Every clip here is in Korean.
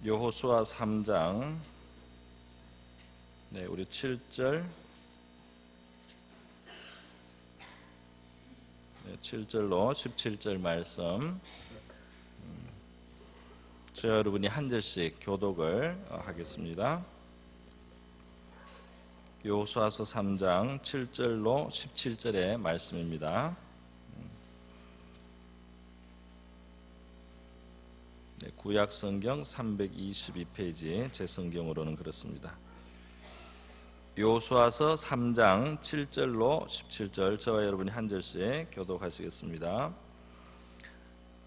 여호수아 3장 우리 7절 7절로 17절 말씀 저와 여러분이 한 절씩 교독을 하겠습니다. 여호수아서 3장 7절로 17절의 말씀입니다. 구약 성경 322페이지 제 성경으로는 그렇습니다. 여호수아서 3장 7절로 17절 저와 여러분이 한 절씩 교독하시겠습니다.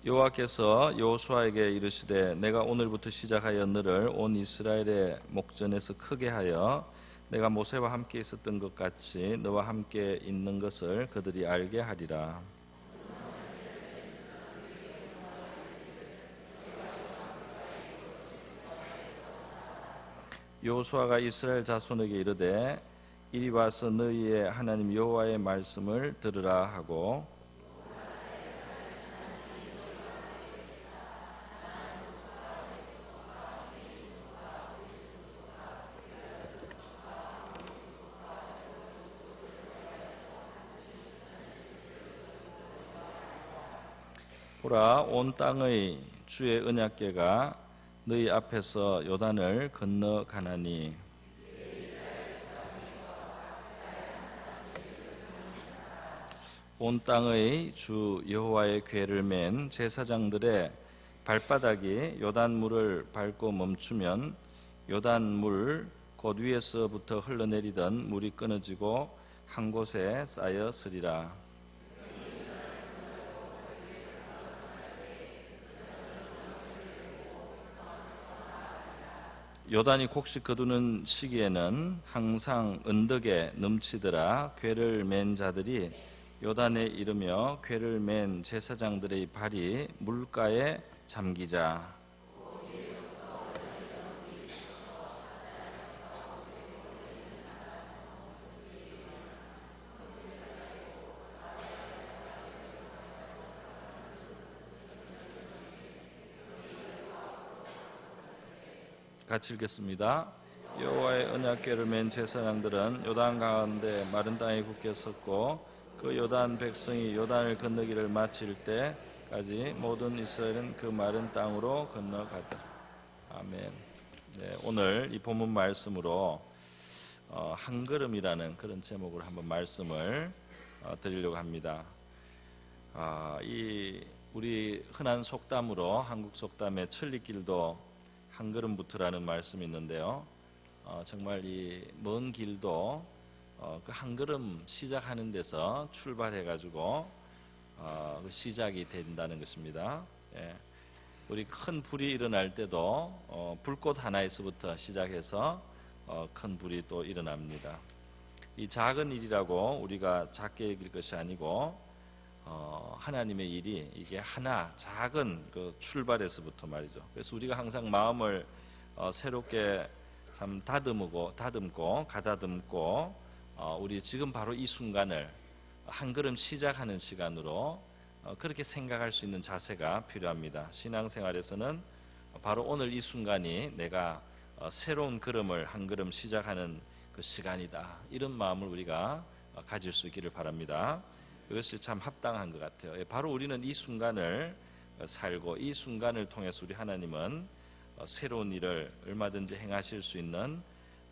여호와께서 여호수아에게 이르시되 내가 오늘부터 시작하여 너를 온 이스라엘의 목전에서 크게 하여 내가 모세와 함께 있었던 것 같이 너와 함께 있는 것을 그들이 알게 하리라. 여호수아가 이스라엘 자손에게 이르되 이리 와서 너희의 하나님 여호와의 말씀을 들으라 하고 보라 온 땅의 주의 언약궤가 너희 앞에서 요단을 건너가나니 온 땅의 주 여호와의 궤를 맨 제사장들의 발바닥이 요단물을 밟고 멈추면 요단물 곧 위에서부터 흘러내리던 물이 끊어지고 한 곳에 쌓여 서리라. 요단이 곡식 거두는 시기에는 항상 언덕에 넘치더라. 궤를 맨 자들이 요단에 이르며 궤를 맨 제사장들의 발이 물가에 잠기자. 같이 읽겠습니다. 여호와의 언약궤를 맨 제사장들은 요단 가운데 마른 땅에 굳게 섰고 그 요단 백성이 요단을 건너기를 마칠 때까지 모든 이스라엘은 그 마른 땅으로 건너가더라. 아멘. 오늘 이 본문 말씀으로 한 걸음이라는 그런 제목으로 한번 말씀을 드리려고 합니다. 이 우리 흔한 속담으로 한국 속담에 천리길도 한 걸음부터라는 말씀이 있는데요. 정말 이 먼 길도 그 한 걸음 시작하는 데서 출발해가지고 시작이 된다는 것입니다. 우리 큰 불이 일어날 때도 불꽃 하나에서부터 시작해서 큰 불이 또 일어납니다. 이 작은 일이라고 우리가 작게 여길 것이 아니고 하나님의 일이 이게 하나 작은 그 출발에서부터 말이죠. 그래서 우리가 항상 마음을 새롭게 참 다듬고 가다듬고 우리 지금 바로 이 순간을 한 걸음 시작하는 시간으로 그렇게 생각할 수 있는 자세가 필요합니다. 신앙생활에서는 바로 오늘 이 순간이 내가 새로운 걸음을 한 걸음 시작하는 그 시간이다. 이런 마음을 우리가 가질 수 있기를 바랍니다. 그것이 참 합당한 것 같아요. 바로 우리는 이 순간을 살고 이 순간을 통해서 우리 하나님은 새로운 일을 얼마든지 행하실 수 있는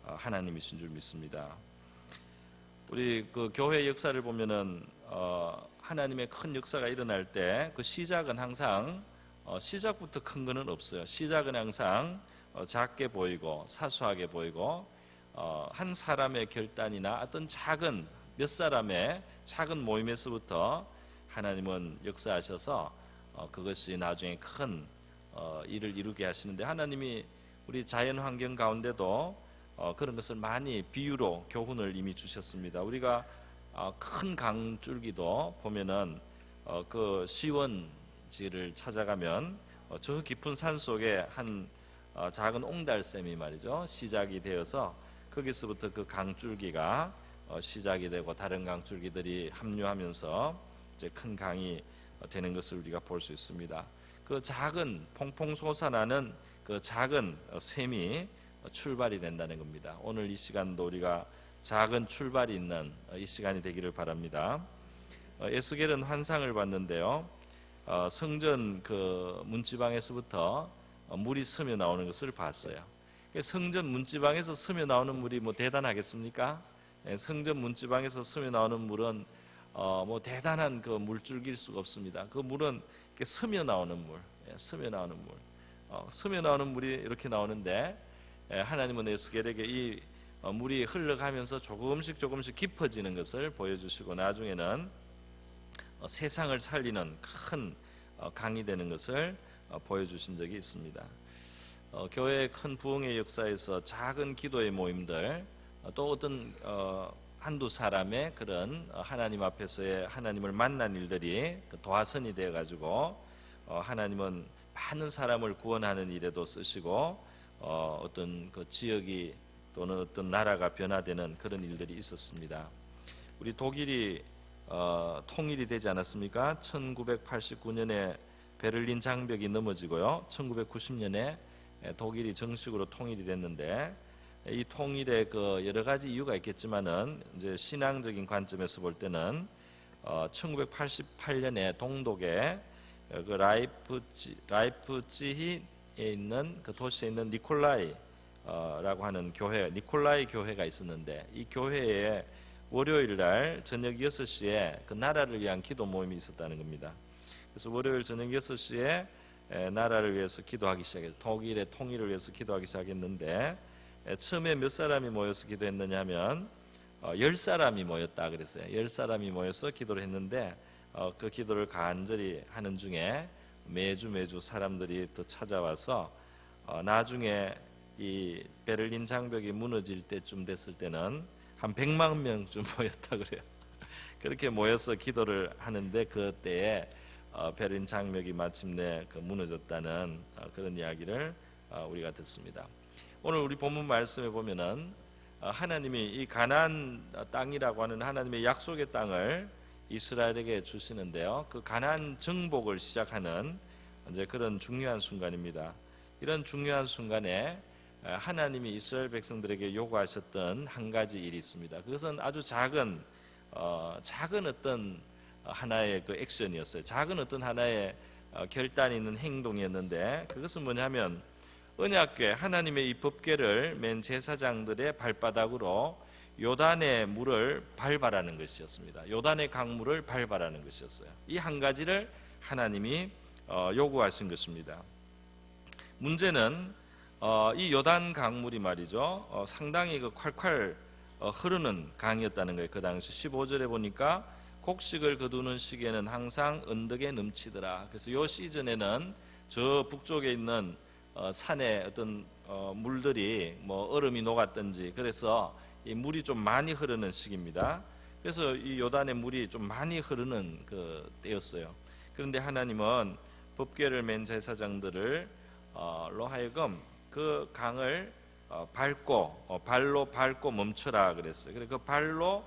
하나님이신 줄 믿습니다. 우리 그 교회 역사를 보면은 하나님의 큰 역사가 일어날 때 그 시작은 항상 시작부터 큰 거는 없어요. 시작은 항상 작게 보이고 사소하게 보이고 한 사람의 결단이나 어떤 작은 몇 사람의 작은 모임에서부터 하나님은 역사하셔서 그것이 나중에 큰 일을 이루게 하시는데 하나님이 우리 자연 환경 가운데도 그런 것을 많이 비유로 교훈을 이미 주셨습니다. 우리가 큰 강줄기도 보면은 그 시원지를 찾아가면 저 깊은 산 속에 한 작은 옹달샘이 말이죠 시작이 되어서 거기서부터 그 강줄기가 시작이 되고 다른 강줄기들이 합류하면서 이제 큰 강이 되는 것을 우리가 볼 수 있습니다. 그 작은 퐁퐁 솟아나는 그 그 작은 샘이 출발이 된다는 겁니다. 오늘 이 시간도 우리가 작은 출발이 있는 이 시간이 되기를 바랍니다. 에스겔은 환상을 봤는데요. 성전 그 문지방에서부터 물이 스며 나오는 것을 봤어요. 성전 문지방에서 스며 나오는 물이 뭐 대단하겠습니까? 성전 문지방에서 스며 나오는 물은 뭐 대단한 그 물줄기일 수가 없습니다. 그 물은 이렇게 스며 나오는 물, 스며 나오는 물, 스며 나오는 물이 이렇게 나오는데 하나님은 에스겔에게 이 물이 흘러가면서 조금씩 깊어지는 것을 보여주시고 나중에는 세상을 살리는 큰 강이 되는 것을 보여주신 적이 있습니다. 교회의 큰 부흥의 역사에서 작은 기도의 모임들, 또 어떤 한두 사람의 그런 하나님 앞에서의 하나님을 만난 일들이 도화선이 되어가지고 하나님은 많은 사람을 구원하는 일에도 쓰시고 어떤 그 지역이 또는 어떤 나라가 변화되는 그런 일들이 있었습니다. 우리 독일이 통일이 되지 않았습니까? 1989년에 베를린 장벽이 넘어지고요. 1990년에 독일이 정식으로 통일이 됐는데 이 통일의 그 여러 가지 이유가 있겠지만은 이제 신앙적인 관점에서 볼 때는 1988년에 동독의 그 라이프치히에 있는 그 도시에 있는 니콜라이라고 하는 교회, 니콜라이 교회가 있었는데 이 교회에 월요일 날 저녁 6시에 그 나라를 위한 기도 모임이 있었다는 겁니다. 그래서 월요일 저녁 6시에 나라를 위해서 기도하기 시작했어요. 독일의 통일을 위해서 기도하기 시작했는데 처음에 몇 사람이 모여서 기도했느냐 하면 10사람이 모였다 그랬어요. 10사람이 모여서 기도를 했는데 그 기도를 간절히 하는 중에 매주 사람들이 더 찾아와서 나중에 이 베를린 장벽이 무너질 때쯤 됐을 때는 한 100만 명쯤 모였다 그래요. 그렇게 모여서 기도를 하는데 그때에 베를린 장벽이 마침내 무너졌다는 그런 이야기를 우리가 듣습니다. 오늘 우리 본문 말씀에 보면은 하나님이 이 가나안 땅이라고 하는 하나님의 약속의 땅을 이스라엘에게 주시는데요. 그 가나안 정복을 시작하는 이제 그런 중요한 순간입니다. 이런 중요한 순간에 하나님이 이스라엘 백성들에게 요구하셨던 한 가지 일이 있습니다. 그것은 아주 작은 어떤 하나의 그 액션이었어요. 작은 어떤 하나의 결단이 있는 행동이었는데 그것은 뭐냐면 언약궤 하나님의 이 법궤를 맨 제사장들의 발바닥으로 요단의 물을 밟아라는 것이었습니다. 요단의 강물을 밟아라는 것이었어요. 이 한 가지를 하나님이 요구하신 것입니다. 문제는 이 요단 강물이 말이죠. 상당히 그 콸콸 흐르는 강이었다는 거예요. 그 당시 15절에 보니까 곡식을 거두는 시기에는 항상 언덕에 넘치더라. 그래서 이 시즌에는 저 북쪽에 있는 산의 어떤 물들이 뭐 얼음이 녹았든지 그래서 이 물이 좀 많이 흐르는 시기입니다. 그래서 이 요단의 물이 좀 많이 흐르는 그 때였어요. 그런데 하나님은 법궤를 맨 제사장들을 로 하여금 그 강을 발로 밟고 멈춰라 그랬어요. 그래서 그 발로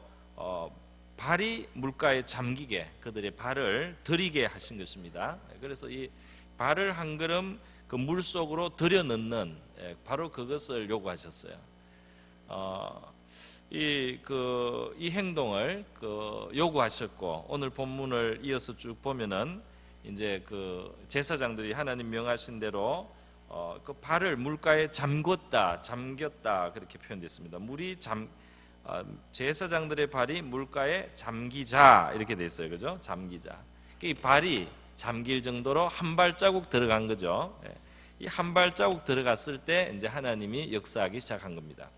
발이 물가에 잠기게 그들의 발을 들이게 하신 것입니다. 그래서 이 발을 한 걸음 그 물 속으로 들여 넣는 바로 그것을 요구하셨어요. 이 행동을 요구하셨고 오늘 본문을 이어서 쭉 보면은 이제 그 제사장들이 하나님 명하신 대로 그 발을 물가에 잠겼다 그렇게 표현됐습니다. 제사장들의 발이 물가에 잠기자 이렇게 돼 있어요, 그죠? 잠기자. 이 발이 잠길 정도로 한 발자국 들어간 거죠. 이 한 발자국 들어갔을 때 이제 하나님이 역사하기 시작한 겁니다.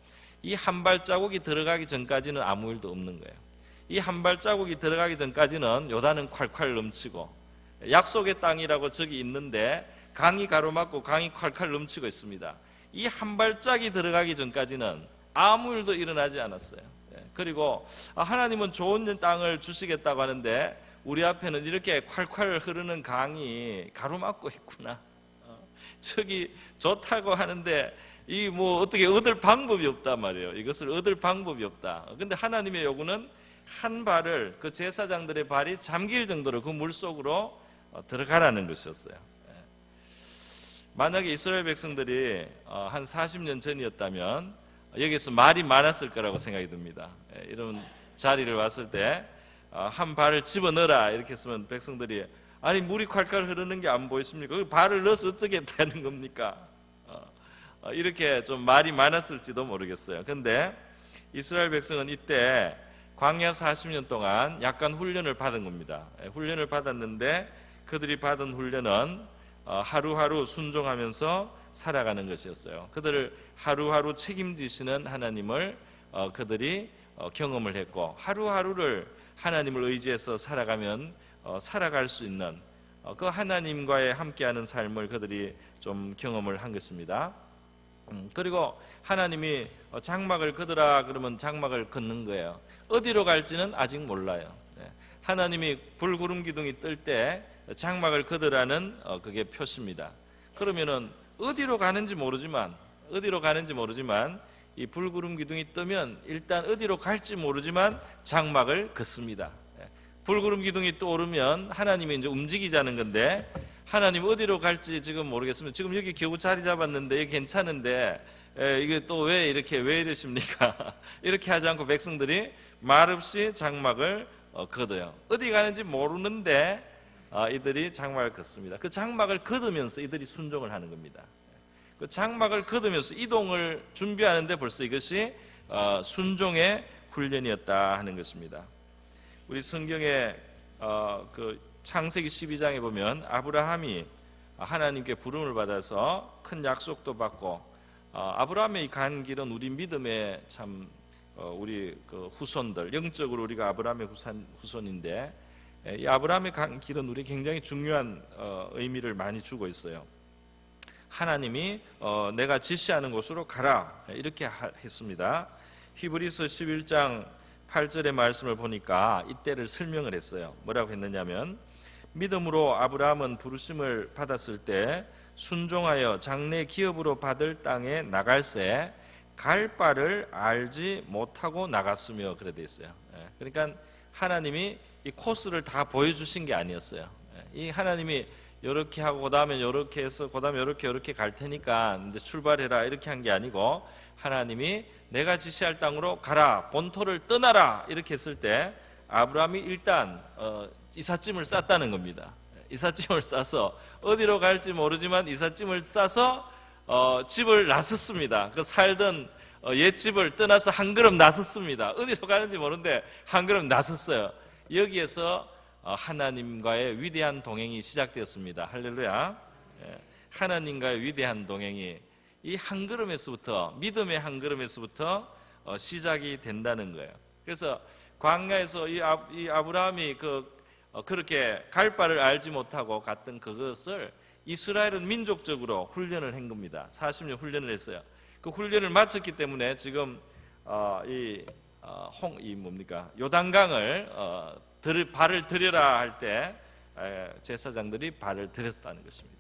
이 한 발자국이 들어가기 전까지는 아무 일도 없는 거예요. 이 한 발자국이 들어가기 전까지는 요단은 콸콸 넘치고 약속의 땅이라고 저기 있는데 강이 가로막고 강이 콸콸 넘치고 있습니다. 이 한 발짝이 들어가기 전까지는 아무 일도 일어나지 않았어요. 그리고 하나님은 좋은 땅을 주시겠다고 하는데 우리 앞에는 이렇게 콸콸 흐르는 강이 가로막고 있구나. 저기 좋다고 하는데 이 뭐 어떻게 얻을 방법이 없단 말이에요. 이것을 얻을 방법이 없다. 근데 하나님의 요구는 한 발을 그 제사장들의 발이 잠길 정도로 그 물 속으로 들어가라는 것이었어요. 만약에 이스라엘 백성들이 한 40년 전이었다면 여기서 말이 많았을 거라고 생각이 듭니다. 이런 자리를 왔을 때 한 발을 집어넣어라 이렇게 했으면 백성들이 아니 물이 콸콸 흐르는 게 안 보였습니까? 발을 넣어서 어떻게 되는 겁니까? 이렇게 좀 말이 많았을지도 모르겠어요. 그런데 이스라엘 백성은 이때 광야 40년 동안 약간 훈련을 받은 겁니다. 훈련을 받았는데 그들이 받은 훈련은 하루하루 순종하면서 살아가는 것이었어요. 그들을 하루하루 책임지시는 하나님을 그들이 경험을 했고, 하루하루를 하나님을 의지해서 살아가면 살아갈 수 있는 그 하나님과의 함께하는 삶을 그들이 좀 경험을 한 것입니다. 그리고 하나님이 장막을 걷으라 그러면 장막을 걷는 거예요. 어디로 갈지는 아직 몰라요. 하나님이 불구름 기둥이 뜰 때 장막을 걷으라는 그게 표시입니다. 그러면은 어디로 가는지 모르지만 이 불구름 기둥이 뜨면 일단 어디로 갈지 모르지만 장막을 걷습니다. 불구름 기둥이 또 오르면 하나님이 이제 움직이자는 건데, 하나님 어디로 갈지 지금 모르겠습니다. 지금 여기 겨우 자리 잡았는데 여기 괜찮은데 이게 또 왜 이러십니까? 이렇게 하지 않고 백성들이 말없이 장막을 걷어요. 어디 가는지 모르는데 이들이 장막을 걷습니다. 그 장막을 걷으면서 이들이 순종을 하는 겁니다. 그 장막을 걷으면서 이동을 준비하는데 벌써 이것이 순종의 훈련이었다 하는 것입니다. 우리 성경에 그 창세기 12장에 보면 아브라함이 하나님께 부름을 받아서 큰 약속도 받고, 아브라함의 간 길은 우리 믿음의 참 우리 그 후손들, 영적으로 우리가 아브라함의 후손인데, 이 아브라함의 간 길은 우리 굉장히 중요한 의미를 많이 주고 있어요. 하나님이 내가 지시하는 곳으로 가라 이렇게 했습니다. 히브리서 11장 8절의 말씀을 보니까 이때를 설명을 했어요. 뭐라고 했느냐면, 믿음으로 아브라함은 부르심을 받았을 때 순종하여 장래 기업으로 받을 땅에 나갈새 갈 바를 알지 못하고 나갔으며, 그래 돼 있어요. 그러니까 하나님이 이 코스를 다 보여주신 게 아니었어요. 이 하나님이 이렇게 하고 그다음에 이렇게 해서 그다음에 이렇게 갈 테니까 이제 출발해라 이렇게 한 게 아니고, 하나님이 내가 지시할 땅으로 가라, 본토를 떠나라 이렇게 했을 때 아브라함이 일단 이삿짐을 쌌다는 겁니다. 이삿짐을 싸서 어디로 갈지 모르지만 이삿짐을 싸서 집을 나섰습니다. 그 살던 옛집을 떠나서 한 걸음 나섰습니다. 어디로 가는지 모르는데 한 걸음 나섰어요. 여기에서 하나님과의 위대한 동행이 시작되었습니다. 할렐루야. 하나님과의 위대한 동행이 이 한 걸음에서부터, 믿음의 한 걸음에서부터 시작이 된다는 거예요. 그래서 광야에서 이 아브라함이 그렇게 갈 바를 알지 못하고 갔던 그것을 이스라엘은 민족적으로 훈련을 한 겁니다. 40년 훈련을 했어요. 그 훈련을 마쳤기 때문에 지금 요단강을 발을 들여라 할 때 제사장들이 발을 들였다는 것입니다.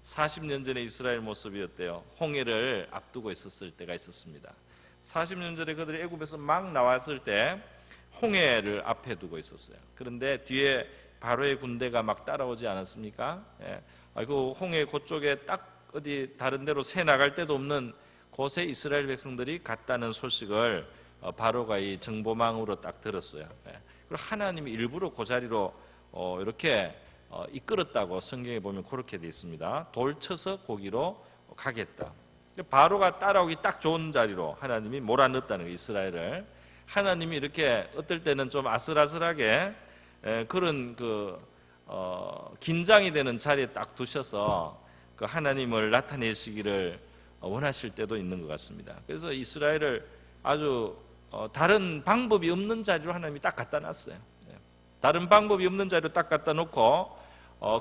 40년 전에 이스라엘 모습이었대요. 홍해를 앞두고 있었을 때가 있었습니다. 40년 전에 그들이 애굽에서 막 나왔을 때 홍해를 앞에 두고 있었어요. 그런데 뒤에 바로의 군대가 막 따라오지 않았습니까? 그 홍해 그쪽에 딱 어디 다른 데로 새 나갈 데도 없는 곳에 이스라엘 백성들이 갔다는 소식을 바로가 이 정보망으로 딱 들었어요. 그리고 하나님이 일부러 그 자리로 이렇게 이끌었다고 성경에 보면 그렇게 되어 있습니다. 돌 쳐서 거기로 가겠다. 바로가 따라오기 딱 좋은 자리로 하나님이 몰아넣었다는 거예요. 이스라엘을. 하나님이 이렇게 어떨 때는 좀 아슬아슬하게 그런 긴장이 되는 자리에 딱 두셔서 그 하나님을 나타내시기를 원하실 때도 있는 것 같습니다. 그래서 이스라엘을 아주 다른 방법이 없는 자리로 하나님이 딱 갖다 놨어요. 다른 방법이 없는 자리로 딱 갖다 놓고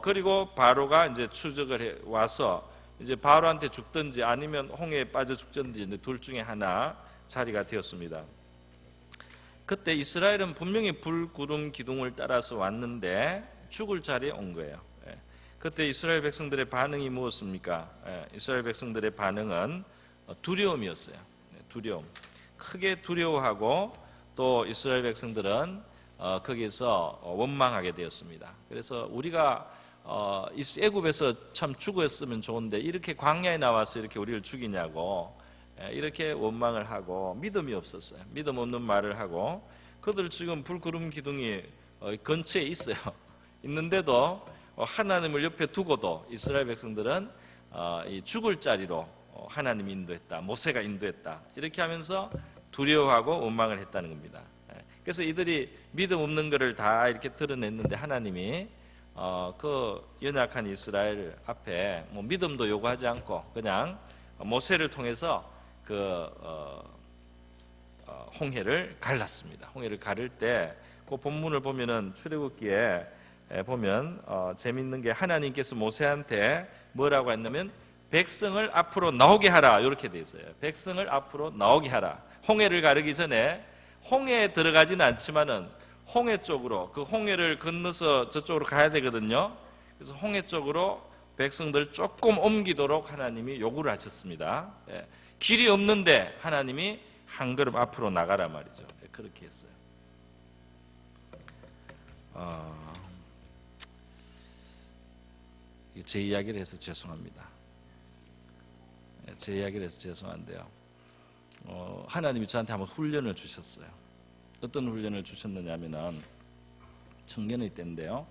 그리고 바로가 이제 추적을 해 와서 이제 바로한테 죽든지 아니면 홍해에 빠져 죽든지 둘 중에 하나 자리가 되었습니다. 그때 이스라엘은 분명히 불구름 기둥을 따라서 왔는데 죽을 자리에 온 거예요. 그때 이스라엘 백성들의 반응이 무엇입니까? 이스라엘 백성들의 반응은 두려움이었어요. 두려움. 크게 두려워하고 또 이스라엘 백성들은 거기서 원망하게 되었습니다. 그래서 우리가 애굽에서 참 죽었으면 좋은데 이렇게 광야에 나와서 이렇게 우리를 죽이냐고 이렇게 원망을 하고 믿음이 없었어요. 믿음 없는 말을 하고 그들 지금 불구름 기둥이 근처에 있어요. 있는데도 하나님을 옆에 두고도 이스라엘 백성들은 이 죽을 자리로 하나님이 인도했다, 모세가 인도했다 이렇게 하면서 두려워하고 원망을 했다는 겁니다. 그래서 이들이 믿음 없는 것을 다 이렇게 드러냈는데 하나님이 그 연약한 이스라엘 앞에 뭐 믿음도 요구하지 않고 그냥 모세를 통해서 그 홍해를 갈랐습니다. 홍해를 가를 때 그 본문을 보면은 출애굽기에 보면 재밌는 게 하나님께서 모세한테 뭐라고 했냐면 백성을 앞으로 나오게 하라 이렇게 돼 있어요. 백성을 앞으로 나오게 하라. 홍해를 가르기 전에 홍해에 들어가지는 않지만은 홍해 쪽으로 그 홍해를 건너서 저쪽으로 가야 되거든요. 그래서 홍해 쪽으로 백성들 조금 옮기도록 하나님이 요구를 하셨습니다. 길이 없는데 하나님이 한 걸음 앞으로 나가라 말이죠. 그렇게 했어요. 제 이야기를 해서 죄송합니다. 제 이야기를 해서 죄송한데요. 하나님이 저한테 한번 훈련을 주셨어요. 어떤 훈련을 주셨느냐면은 청년의 때인데요.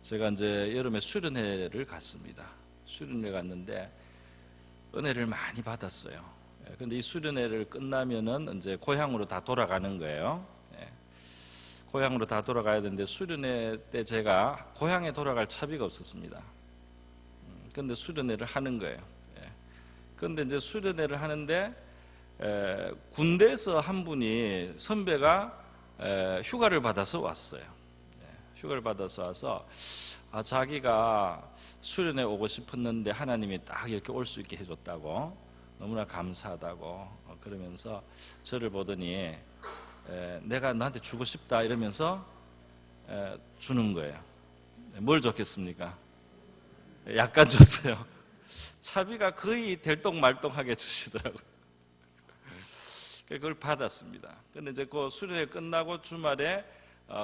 제가 이제 여름에 수련회를 갔습니다. 수련회 갔는데 은혜를 많이 받았어요. 그런데 이 수련회를 끝나면은 이제 고향으로 다 돌아가는 거예요. 고향으로 다 돌아가야 되는데 수련회 때 제가 고향에 돌아갈 차비가 없었습니다. 그런데 수련회를 하는 거예요. 그런데 이제 수련회를 하는데 군대에서 한 분이 선배가 휴가를 받아서 왔어요. 휴가를 받아서 와서 자기가 수련회 오고 싶었는데 하나님이 딱 이렇게 올 수 있게 해줬다고 너무나 감사하다고 그러면서 저를 보더니 내가 너한테 주고 싶다 이러면서 주는 거예요. 뭘 줬겠습니까? 약간 줬어요. 차비가 거의 들똥말똥하게 주시더라고요. 그걸 받았습니다. 근데 이제 그 수련회 끝나고 주말에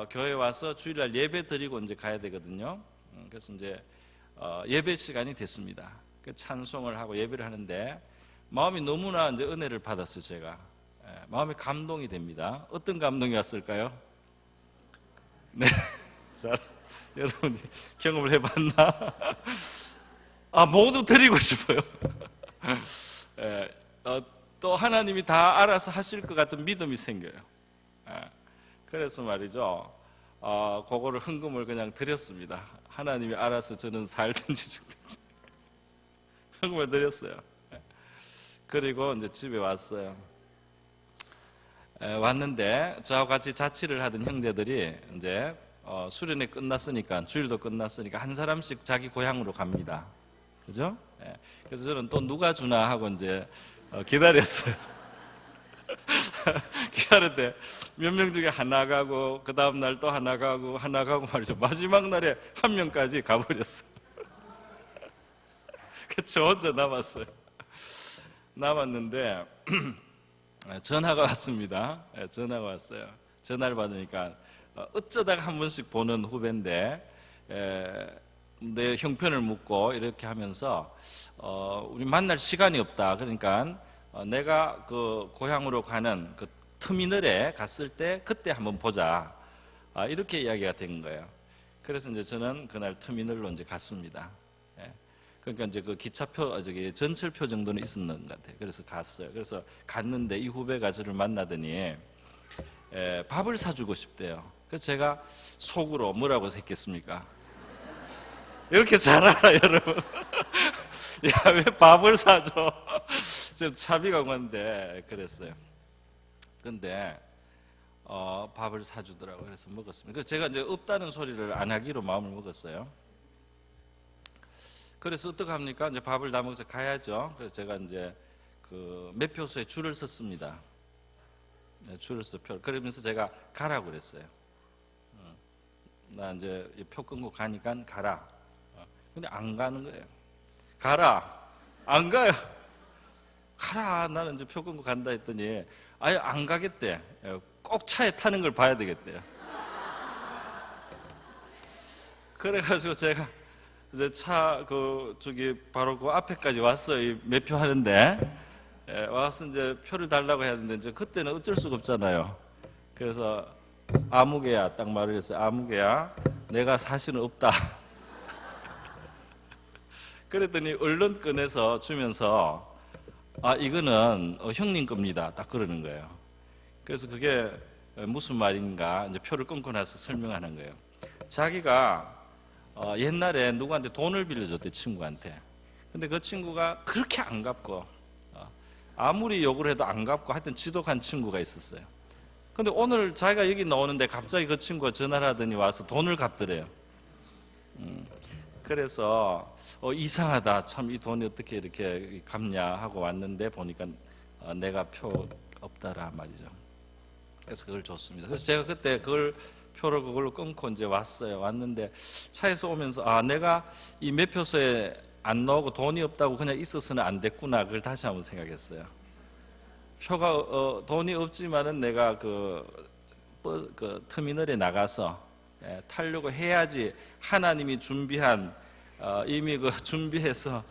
교회 와서 주일날 예배 드리고 이제 가야 되거든요. 그래서 이제 예배 시간이 됐습니다. 그 찬송을 하고 예배를 하는데 마음이 너무나 이제 은혜를 받았어요. 제가 마음이 감동이 됩니다. 어떤 감동이 왔을까요? 네, 자, 여러분 경험을 해봤나? 모두 드리고 싶어요. 또 하나님이 다 알아서 하실 것 같은 믿음이 생겨요. 그래서 말이죠. 그거를 헌금을 그냥 드렸습니다. 하나님이 알아서 저는 살든지 죽든지 헌금을 드렸어요. 그리고 이제 집에 왔어요. 왔는데 저하고 같이 자취를 하던 형제들이 이제 수련회 끝났으니까 주일도 끝났으니까 한 사람씩 자기 고향으로 갑니다. 그죠? 그래서 저는 또 누가 주나 하고 이제 기다렸어요. 기다릴 때 몇 명 중에 하나 가고 그 다음 날 또 하나 가고 말이죠. 마지막 날에 한 명까지 가버렸어요. 저 혼자 남았어요. 남았는데 전화가 왔습니다. 전화가 왔어요. 전화를 받으니까 어쩌다가 한 번씩 보는 후배인데 내 형편을 묻고 이렇게 하면서 우리 만날 시간이 없다. 그러니까 내가 그 고향으로 가는 그 터미널에 갔을 때 그때 한번 보자. 이렇게 이야기가 된 거예요. 그래서 이제 저는 그날 터미널로 이제 갔습니다. 그러니까 이제 그 기차표, 전철표 정도는 있었는 것 같아요. 그래서 갔어요. 그래서 갔는데 이 후배가 저를 만나더니 밥을 사주고 싶대요. 그래서 제가 속으로 뭐라고 했겠습니까? 이렇게 잘 알아, 여러분. 야, 왜 밥을 사줘? 지금 차비가 온건데 그랬어요. 근데 밥을 사주더라고요. 그래서 먹었습니다. 그래서 제가 이제 없다는 소리를 안 하기로 마음을 먹었어요. 그래서 어떻게 합니까? 이제 밥을 다 먹어서 가야죠. 그래서 제가 이제 그 매표소에 줄을 섰습니다. 줄을 서 표. 그러면서 제가 가라고 그랬어요. 나 이제 표 끊고 가니까 가라. 근데 안 가는 거예요. 가라. 안 가요. 가라. 나는 이제 표 끊고 간다 했더니 아예 안 가겠대. 꼭 차에 타는 걸 봐야 되겠대요. 그래가지고 제가 이제 저기 바로 그 앞에까지 왔어요. 매표 하는데. 와서 이제 표를 달라고 해야 되는데, 이제 그때는 어쩔 수가 없잖아요. 그래서 아무개야, 딱 말을 했어요. 아무개야, 내가 사실은 없다. 그랬더니 얼른 꺼내서 주면서, 이거는 형님 겁니다. 딱 그러는 거예요. 그래서 그게 무슨 말인가 이제 표를 끊고 나서 설명하는 거예요. 자기가 옛날에 누구한테 돈을 빌려줬대, 친구한테. 근데 그 친구가 그렇게 안 갚고, 아무리 욕을 해도 안 갚고 하여튼 지독한 친구가 있었어요. 근데 오늘 자기가 여기 나오는데 갑자기 그 친구가 전화를 하더니 와서 돈을 갚더래요. 그래서 이상하다, 참 이 돈이 어떻게 이렇게 갚냐 하고 왔는데 보니까 내가 표 없다라 말이죠. 그래서 그걸 줬습니다. 그래서 제가 그때 그걸로 끊고 이제 왔어요. 왔는데 차에서 오면서 내가 이 매표소에 안 나오고 돈이 없다고 그냥 있어서는 안 됐구나. 그걸 다시 한번 생각했어요. 표가 돈이 없지만은 내가 그 터미널에 나가서 타려고 해야지 하나님이 준비한 이미 준비해서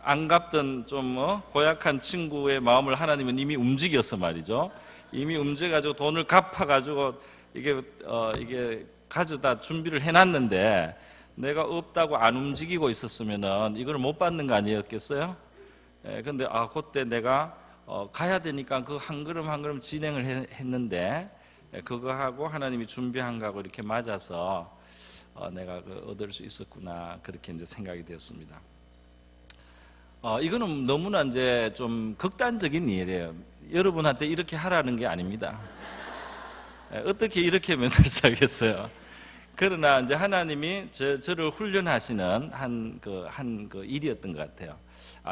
안 갚던 좀 고약한 친구의 마음을 하나님은 이미 움직여서 말이죠. 이미 움직여가지고 돈을 갚아가지고 이게 가져다 준비를 해놨는데 내가 없다고 안 움직이고 있었으면은 이걸 못 받는 거 아니었겠어요? 근데 그때 내가 가야 되니까 그 한 걸음 한 걸음 진행을 했는데 그거 하고 하나님이 준비한 거하고 이렇게 맞아서 내가 얻을 수 있었구나, 그렇게 이제 생각이 되었습니다. 이거는 너무나 이제 좀 극단적인 일이에요. 여러분한테 이렇게 하라는 게 아닙니다. 어떻게 이렇게 맨날 살겠어요? 그러나 이제 하나님이 저를 훈련하시는 한 일이었던 것 같아요.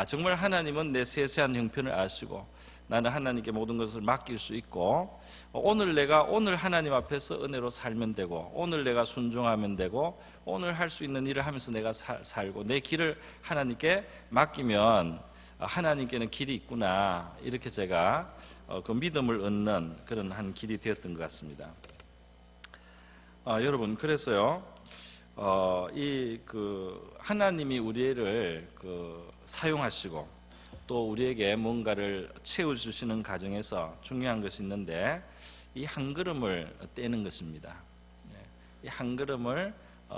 정말 하나님은 내 세세한 형편을 아시고 나는 하나님께 모든 것을 맡길 수 있고, 오늘 하나님 앞에서 은혜로 살면 되고, 오늘 내가 순종하면 되고, 오늘 할 수 있는 일을 하면서 내가 살고 내 길을 하나님께 맡기면 하나님께는 길이 있구나, 이렇게 제가 그 믿음을 얻는 그런 한 길이 되었던 것 같습니다. 여러분, 그래서요, 하나님이 우리를 사용하시고 또 우리에게 뭔가를 채워주시는 과정에서 중요한 것이 있는데, 이 한 걸음을 떼는 것입니다. 이 한 걸음을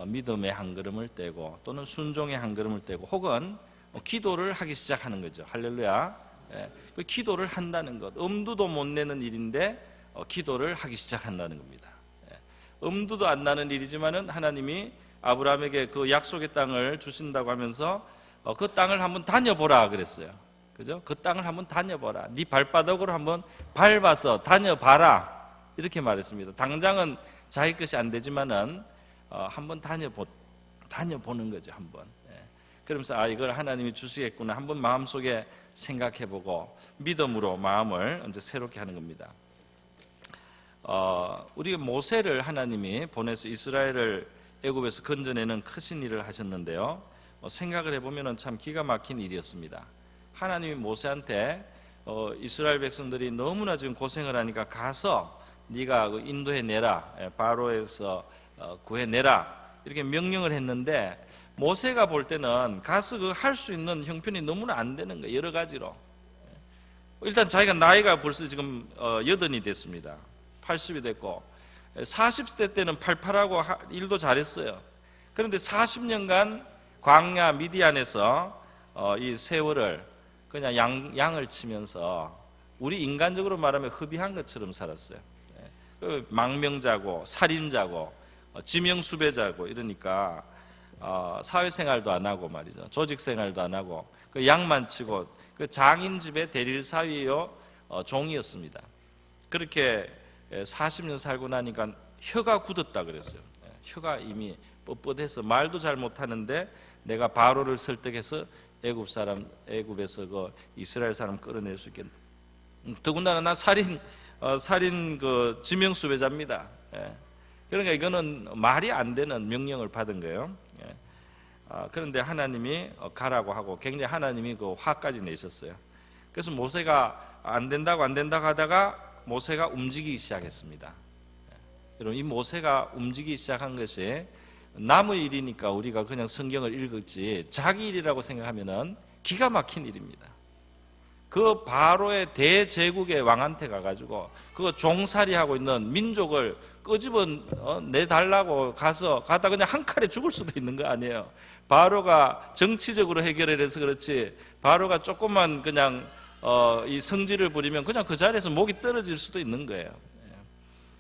믿음의 한 걸음을 떼고 또는 순종의 한 걸음을 떼고 혹은 기도를 하기 시작하는 거죠. 할렐루야. 그 기도를 한다는 것, 엄두도 못 내는 일인데 기도를 하기 시작한다는 겁니다. 엄두도 안 나는 일이지만은 하나님이 아브라함에게 그 약속의 땅을 주신다고 하면서 그 땅을 한번 다녀보라 그랬어요. 그죠? 그 땅을 한번 다녀보라. 네 발바닥으로 한번 밟아서 다녀봐라, 이렇게 말했습니다. 당장은 자기 것이 안 되지만은 한번 다녀보는 거죠. 한번. 그러면서 이걸 하나님이 주시겠구나 한번 마음속에 생각해보고 믿음으로 마음을 이제 새롭게 하는 겁니다. 우리 모세를 하나님이 보내서 이스라엘을 애굽에서 건져내는 크신 일을 하셨는데요, 생각을 해보면 참 기가 막힌 일이었습니다. 하나님이 모세한테 이스라엘 백성들이 너무나 지금 고생을 하니까 가서 네가 인도해내라, 바로에서 구해내라, 이렇게 명령을 했는데 모세가 볼 때는 가서 할 수 있는 형편이 너무나 안 되는 거예요. 여러 가지로. 일단 자기가 나이가 벌써 지금 80이 됐습니다. 80이 됐고 40대 때는 팔팔하고 일도 잘했어요. 그런데 40년간 광야 미디안에서 이 세월을 그냥 양을 치면서 우리 인간적으로 말하면 흡입한 것처럼 살았어요. 망명자고 살인자고 지명수배자고 이러니까 사회생활도 안 하고 말이죠. 조직생활도 안 하고 그 양만 치고 그 장인 집의 대릴 사위요 종이었습니다. 그렇게 40년 살고 나니까 혀가 굳었다 그랬어요. 혀가 이미 뻣뻣해서 말도 잘 못하는데 내가 바로를 설득해서 애굽에서 그 이스라엘 사람 끌어낼 수 있겠다. 더군다나 나 살인 그 지명수배자입니다. 그러니까 이거는 말이 안 되는 명령을 받은 거예요. 그런데 하나님이 가라고 하고 굉장히 하나님이 그 화까지 내셨어요. 그래서 모세가 안 된다고 하다가 모세가 움직이기 시작했습니다. 여러분, 이 모세가 움직이기 시작한 것이 남의 일이니까 우리가 그냥 성경을 읽었지 자기 일이라고 생각하면은 기가 막힌 일입니다. 그 바로의 대제국의 왕한테 가가지고 그 종살이하고 있는 민족을 끄집어 내달라고 가다 그냥 한 칼에 죽을 수도 있는 거 아니에요. 바로가 정치적으로 해결을 해서 그렇지 바로가 조금만 그냥 이 성질을 부리면 그냥 그 자리에서 목이 떨어질 수도 있는 거예요.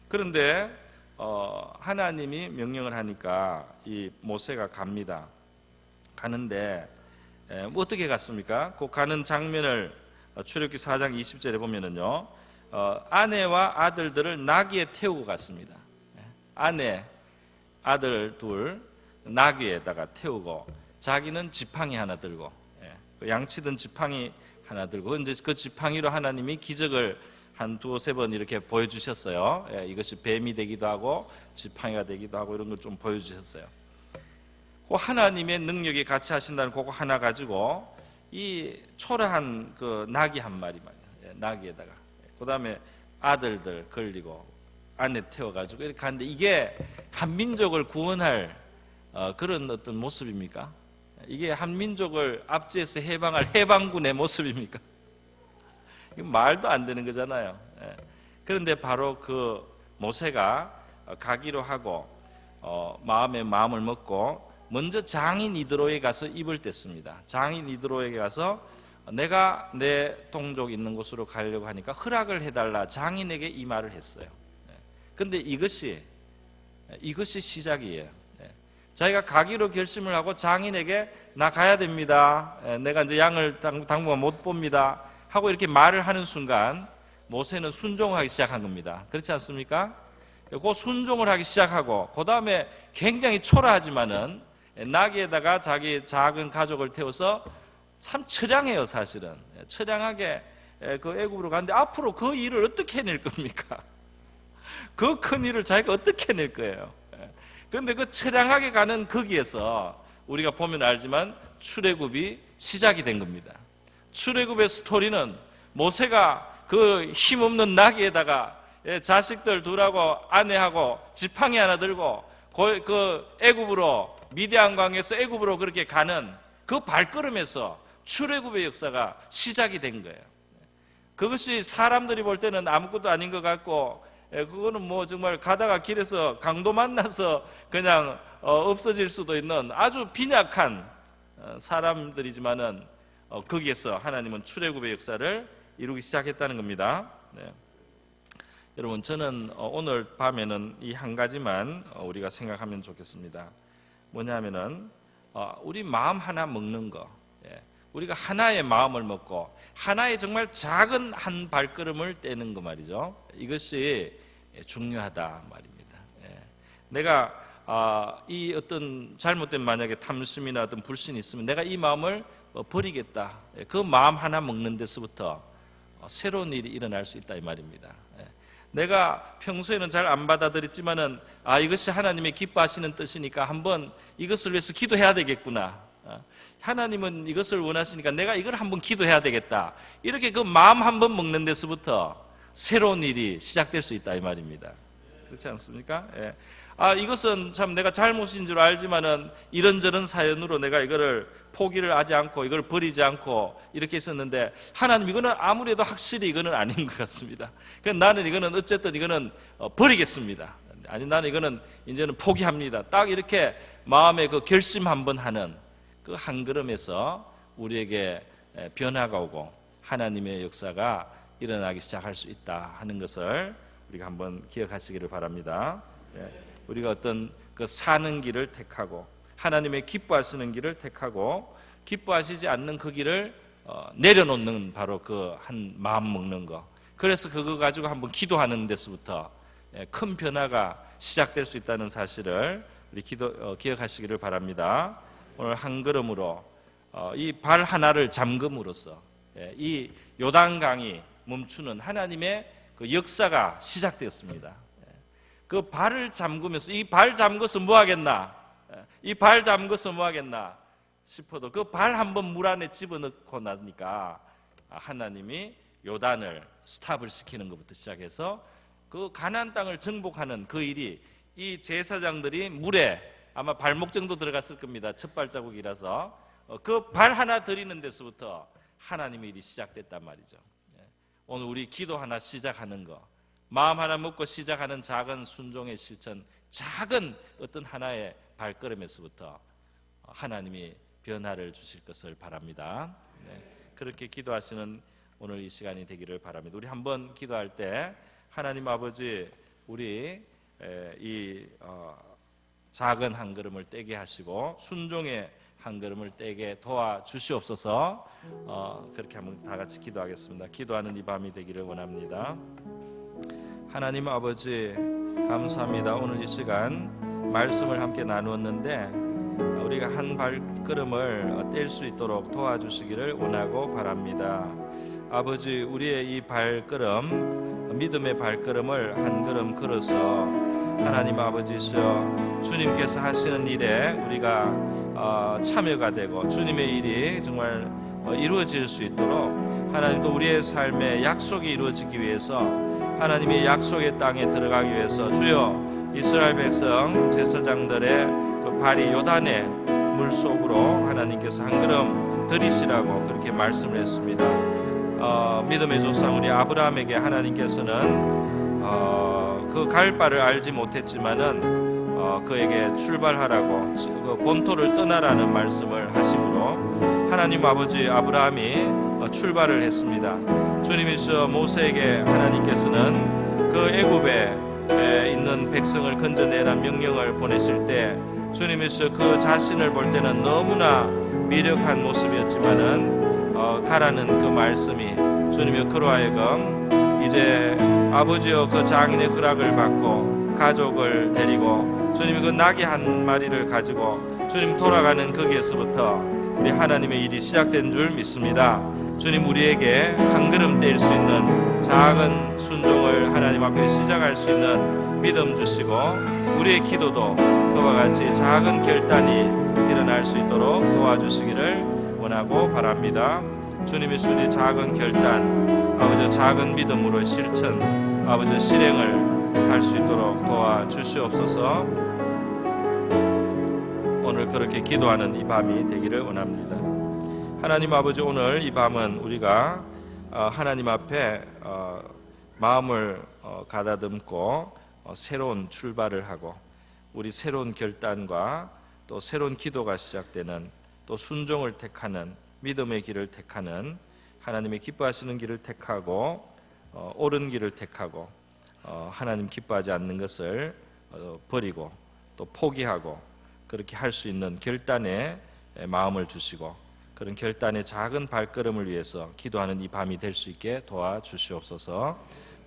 그런데 하나님이 명령을 하니까 이 모세가 갑니다. 가는데 어떻게 갔습니까? 그 가는 장면을 출애굽기 4장 20절에 보면은요, 아내와 아들들을 나귀에 태우고 갔습니다. 아내, 아들 둘 나귀에다가 태우고 자기는 지팡이 하나 들고 양치던 지팡이 하나 들고 이제 그 지팡이로 하나님이 기적을 한 두세 번 이렇게 보여주셨어요. 이것이 뱀이 되기도 하고 지팡이가 되기도 하고 이런 걸 좀 보여주셨어요. 그 하나님의 능력이 같이 하신다는 그거 하나 가지고 이 초라한 그 나귀 한 마리 말이에요. 나귀에다가 그 다음에 아들들 걸리고 아내 태워가지고 이렇게 하는데 이게 한 민족을 구원할 그런 어떤 모습입니까? 이게 한 민족을 압제해서 해방할 해방군의 모습입니까? 말도 안 되는 거잖아요. 그런데 바로 그 모세가 가기로 하고 마음에 마음을 먹고 먼저 장인 이드로에 가서 입을 뗐습니다. 장인 이드로에게 가서 내가 내 동족 있는 곳으로 가려고 하니까 허락을 해달라 장인에게 이 말을 했어요. 그런데 이것이 시작이에요. 자기가 가기로 결심을 하고 장인에게 나 가야 됩니다. 내가 이제 양을 당분간 못 봅니다. 하고 이렇게 말을 하는 순간 모세는 순종하기 시작한 겁니다. 그렇지 않습니까? 그 순종을 하기 시작하고 그 다음에 굉장히 초라하지만은 나귀에다가 자기 작은 가족을 태워서 참 처량해요. 사실은 처량하게 그 애굽으로 가는데 앞으로 그 일을 어떻게 해낼 겁니까? 그 큰 일을 자기가 어떻게 해낼 거예요? 그런데 그 처량하게 가는 거기에서 우리가 보면 알지만 출애굽이 시작이 된 겁니다. 출애굽의 스토리는 모세가 그 힘없는 나귀에다가 자식들 둘하고 아내하고 지팡이 하나 들고 그 애굽으로 미디안 강에서 애굽으로 그렇게 가는 그 발걸음에서 출애굽의 역사가 시작이 된 거예요. 그것이 사람들이 볼 때는 아무것도 아닌 것 같고 그거는 뭐 정말 가다가 길에서 강도 만나서 그냥 없어질 수도 있는 아주 빈약한 사람들이지만은 거기에서 하나님은 출애굽의 역사를 이루기 시작했다는 겁니다. 여러분 저는 오늘 밤에는 이 한 가지만 우리가 생각하면 좋겠습니다. 뭐냐면은 우리 마음 하나 먹는 거, 우리가 하나의 마음을 먹고 하나의 정말 작은 한 발걸음을 떼는 거 말이죠. 이것이 중요하다 말입니다. 내가 이 어떤 잘못된 만약에 탐심이나 어떤 불신이 있으면 내가 이 마음을 버리겠다. 그 마음 하나 먹는 데서부터 새로운 일이 일어날 수 있다 이 말입니다. 내가 평소에는 잘 안 받아들였지만은 이것이 하나님의 기뻐하시는 뜻이니까 한번 이것을 위해서 기도해야 되겠구나. 하나님은 이것을 원하시니까 내가 이걸 한번 기도해야 되겠다. 이렇게 그 마음 한번 먹는 데서부터 새로운 일이 시작될 수 있다 이 말입니다. 그렇지 않습니까? 이것은 참 내가 잘못인 줄 알지만은 이런저런 사연으로 내가 이거를 포기를 하지 않고 이걸 버리지 않고 이렇게 했었는데 하나님 이거는 아무래도 확실히 이거는 아닌 것 같습니다. 그래서 나는 이거는 어쨌든 이거는 버리겠습니다. 아니 나는 이거는 이제는 포기합니다. 딱 이렇게 마음에 그 결심 한번 하는 그 한 걸음에서 우리에게 변화가 오고 하나님의 역사가 일어나기 시작할 수 있다 하는 것을 우리가 한번 기억하시기를 바랍니다. 우리가 어떤 그 사는 길을 택하고 하나님의 기뻐하시는 길을 택하고 기뻐하시지 않는 그 길을 내려놓는 바로 그 한 마음 먹는 거. 그래서 그거 가지고 한번 기도하는 데서부터 큰 변화가 시작될 수 있다는 사실을 우리 기억하시기를 바랍니다. 오늘 한 걸음으로 이 발 하나를 잠금으로써 이 요단강이 멈추는 하나님의 그 역사가 시작되었습니다. 그 발을 잠그면서 이 발 잠궈서 뭐 하겠나? 이 발 잠궈서 뭐 하겠나 싶어도 그 발 한번 물 안에 집어넣고 나니까 하나님이 요단을 스탑을 시키는 것부터 시작해서 그 가나안 땅을 정복하는 그 일이 이 제사장들이 물에 아마 발목 정도 들어갔을 겁니다. 첫 발자국이라서 그 발 하나 들이는 데서부터 하나님의 일이 시작됐단 말이죠. 오늘 우리 기도 하나 시작하는 거, 마음 하나 먹고 시작하는 작은 순종의 실천, 작은 어떤 하나의 발걸음에서부터 하나님이 변화를 주실 것을 바랍니다. 그렇게 기도하시는 오늘 이 시간이 되기를 바랍니다. 우리 한번 기도할 때 하나님 아버지, 우리 이 작은 한 걸음을 떼게 하시고 순종의 한 걸음을 떼게 도와주시옵소서. 그렇게 한번 다 같이 기도하겠습니다. 기도하는 이 밤이 되기를 원합니다. 하나님 아버지, 감사합니다. 오늘 이 시간 말씀을 함께 나누었는데 우리가 한 발걸음을 뗄 수 있도록 도와주시기를 원하고 바랍니다. 아버지, 우리의 이 발걸음, 믿음의 발걸음을 한 걸음 걸어서 하나님 아버지시여, 주님께서 하시는 일에 우리가 참여가 되고 주님의 일이 정말 이루어질 수 있도록 하나님, 또 우리의 삶에 약속이 이루어지기 위해서 하나님의 약속의 땅에 들어가기 위해서 주여, 이스라엘 백성 제사장들의 그 발이 요단의 물속으로 하나님께서 한 걸음 들이시라고 그렇게 말씀을 했습니다. 믿음의 조상 우리 아브라함에게 하나님께서는 그 갈 바를 알지 못했지만은 그에게 출발하라고, 그 본토를 떠나라는 말씀을 하심으로 하나님 아버지, 아브라함이 출발을 했습니다. 주님이시여, 모세에게 하나님께서는 그 애굽에 있는 백성을 건져내라는 명령을 보내실 때 주님이시여, 그 자신을 볼 때는 너무나 미력한 모습이었지만은 가라는 그 말씀이 주님의 그로 하여금 이제 아버지여, 그 장인의 허락을 받고 가족을 데리고 주님이 그 나귀 한 마리를 가지고 주님 돌아가는 거기에서부터 우리 하나님의 일이 시작된 줄 믿습니다. 주님, 우리에게 한 걸음 뗄 수 있는 작은 순종을 하나님 앞에 시작할 수 있는 믿음 주시고, 우리의 기도도 그와 같이 작은 결단이 일어날 수 있도록 도와주시기를 원하고 바랍니다. 주님이 주니 작은 결단, 아버지 작은 믿음으로 실천, 아버지 실행을 할 수 있도록 도와주시옵소서. 오늘 그렇게 기도하는 이 밤이 되기를 원합니다. 하나님 아버지, 오늘 이 밤은 우리가 하나님 앞에 마음을 가다듬고 새로운 출발을 하고 우리 새로운 결단과 또 새로운 기도가 시작되는, 또 순종을 택하는, 믿음의 길을 택하는, 하나님의 기뻐하시는 길을 택하고 옳은 길을 택하고 하나님 기뻐하지 않는 것을 버리고 또 포기하고 그렇게 할 수 있는 결단의 마음을 주시고, 그런 결단의 작은 발걸음을 위해서 기도하는 이 밤이 될 수 있게 도와주시옵소서.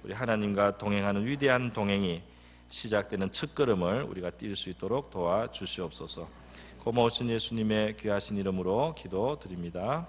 우리 하나님과 동행하는 위대한 동행이 시작되는 첫 걸음을 우리가 뛸 수 있도록 도와주시옵소서. 고마우신 예수님의 귀하신 이름으로 기도드립니다.